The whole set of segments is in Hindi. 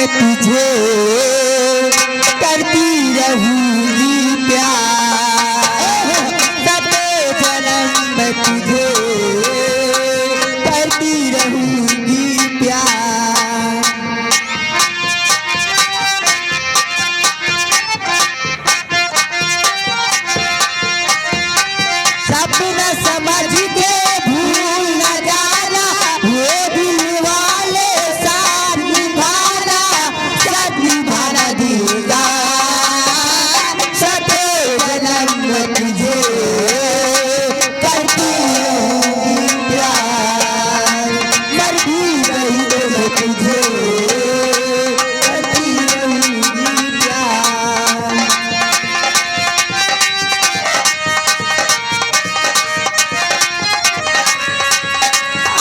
मैं तुझे करती रहूंगी प्यार, सदा जन्म मैं तुझे करती रहूंगी प्यार। सपना समझ के भूल न जाना, वो दिल वाले साथ निभाना, साथ निभाना दिलदार, सदा जन्म मैं तुझे करती रहूंगी प्यार, मर भी गई तो मैं तुझे करती रहूंगी प्यार।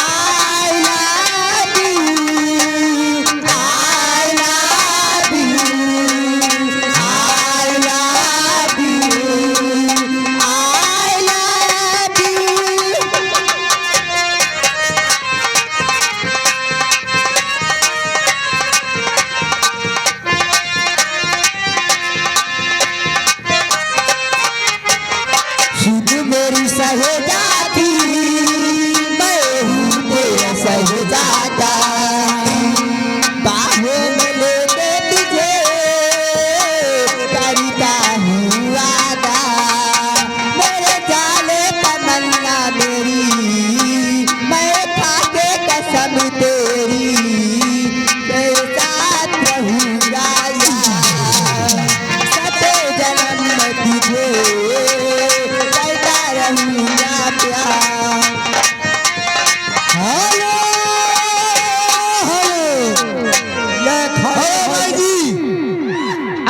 I love you, I love you, I love you, I love you। खुद मेरी सहेजाती, मैं हूँ तेरा सहेजादा, बाहों में लेके तुझे करता हूँ वादा, मेरे जाने तमन्ना मेरी, मैं खाके कसम तेरी, तेरे साथ रहूंगा यार, सदा जन्म मैं तुझे करता रहूंगा प्यार। हेलो हेलो भाई जी,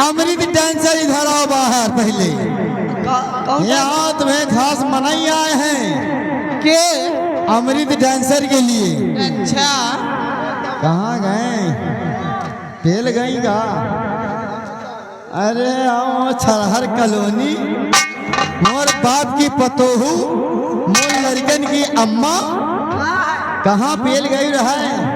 अमृत डांसर इधर आओ बाहर पहले। यहाँ तुम्हें खास मनाई आए हैं के अमृत डांसर के लिए। अच्छा कहाँ गए, फेल गई का? अरे आओ छरहर कॉलोनी, मोर बाप की पतोहू, मोर लड़कन की अम्मा, कहाँ फेल गई रहा है?